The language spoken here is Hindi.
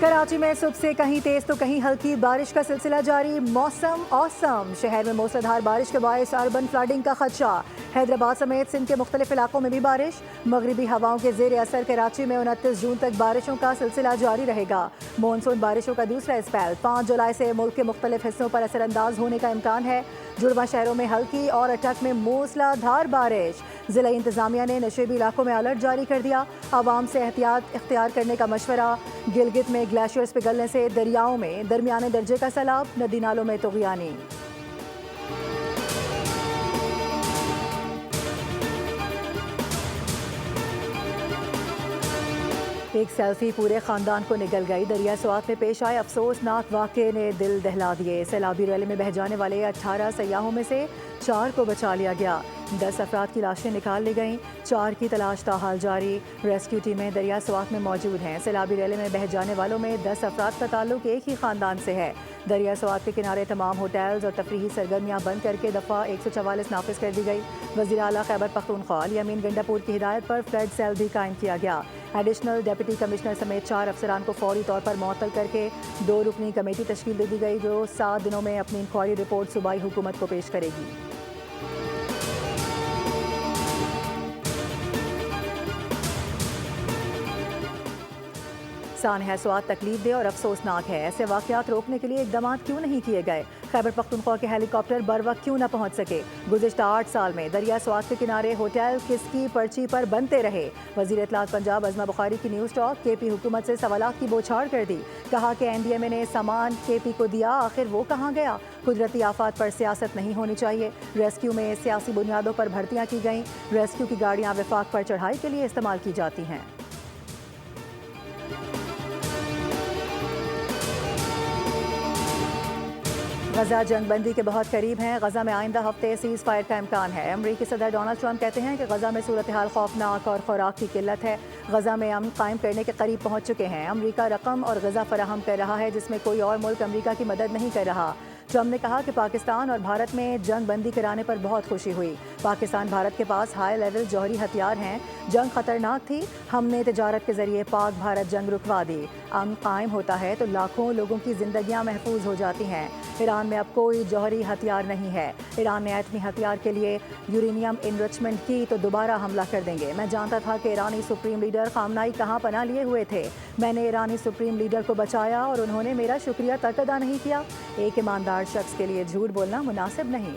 कराची में सुबह से कहीं तेज तो कहीं हल्की बारिश का सिलसिला जारी। मौसम औसम। शहर में मूसलाधार बारिश के बायस अर्बन फ्लडिंग का खदशा। हैदराबाद समेत सिंध के मुख्तलिफ इलाकों में भी बारिश। मगरबी हवाओं के जेर असर कराची में 29 जून तक बारिशों का सिलसिला जारी रहेगा। मानसून बारिशों का दूसरा स्पेल 5 जुलाई से मुल्क के मुख्तलिफ हिस्सों पर असरअंदाज होने का इम्कान है। जुड़वा शहरों में हल्की और अटक में मूसलाधार बारिश। जिला इंतजामिया ने नशेबी इलाकों में अलर्ट जारी कर दिया। आवाम से एहतियात इख्तियार करने का मशवरा। गिलगित में ग्लेशियर्स पिघलने से दरियाओं में दरमियाने दर्जे का सैलाब। नदी नालों में तुग़यानी। एक सेल्फी पूरे खानदान को निगल गई। दरिया स्वात में पेश आए अफसोसनाक वाक़े ने दिल दहला दिए। सैलाबी रैली में बह जाने वाले 18 सयाहों में से 4 को बचा लिया गया। 10 अफराद की लाशें निकाल ली गईं। 4 की तलाश ताहाल जारी। रेस्क्यू टीमें दरिया स्वात में मौजूद हैं। सैलाबी रैली में बह जाने वालों में 10 अफराद का ताल्लुक एक ही खानदान से है। दरिया स्वात के किनारे तमाम होटल्स और तफरीही सरगर्मियाँ बंद करके दफ़ा 144 नाफिज कर दी गई। वज़ीर आला खैबर पख्तूनख्वा यामीन गंडापुर की हिदायत पर फ्लड सेल भी कायम किया गया। एडिशनल डिप्टी कमिश्नर समेत 4 अफसरान को फौरी तौर पर मुअत्तल करके 2 रुकनी कमेटी तश्कील दे दी गई, जो 7 दिनों में अपनी इंक्वायरी रिपोर्ट सूबाई हुकूमत को पेश करेगी। सानहा स्वात तकलीफ दे और अफसोसनाक है। ऐसे वाक़यात रोकने के लिए इकदाम क्यों नहीं किए गए? खैबर पख्तूनख्वा के हेलीकॉप्टर बर वक्त क्यों न पहुँच सके? गुज़िश्ता 8 साल में दरिया स्वात के किनारे होटल किसकी पर्ची पर बनते रहे? वज़ीर इत्तलात पंजाब अज़मा बुखारी की न्यूज़ टॉक। KP हुकूमत से सवालात की बौछार कर दी। कहा कि NDMA ने सामान KP को दिया, आखिर वो कहाँ गया? कुदरती आफात पर सियासत नहीं होनी चाहिए। रेस्क्यू में सियासी बुनियादों पर भर्तियाँ की गईं। रेस्क्यू की गाड़ियाँ विफाक पर चढ़ाई के लिए इस्तेमाल की जाती हैं। गजा जंगबंदी के बहुत करीब हैं। गजा में आइंदा हफ्ते सीज़ फायर का इम्कान है। अमरीकी सदर डोनाल्ड ट्रंप कहते हैं कि गजा में सूरत हाल खौफनाक और खुराक की किल्लत है। गजा में अमन कायम करने के करीब पहुंच चुके हैं। अमरीका रकम और गजा फराहम कर रहा है, जिसमें कोई और मुल्क अमरीका की मदद नहीं कर रहा। ट्रंप ने कहा कि पाकिस्तान और भारत में जंग बंदी कराने पर बहुत खुशी हुई। पाकिस्तान भारत के पास हाई लेवल जौहरी हथियार हैं। जंग खतरनाक थी, हमने तजारत के जरिए पाक भारत जंग रुकवा दी। अमन कायम होता है तो लाखों लोगों की जिंदगियां महफूज हो जाती हैं। ईरान में अब कोई जौहरी हथियार नहीं है। ईरान ने एटमी हथियार के लिए यूरेनियम इनरिचमेंट की तो दोबारा हमला कर देंगे। मैं जानता था कि ईरानी सुप्रीम लीडर खामनाई कहाँ पनाह लिए हुए थे। मैंने ईरानी सुप्रीम लीडर को बचाया और उन्होंने मेरा शुक्रिया तक अदा नहीं किया। एक ईमानदार शख्स के लिए झूठ बोलना मुनासिब नहीं।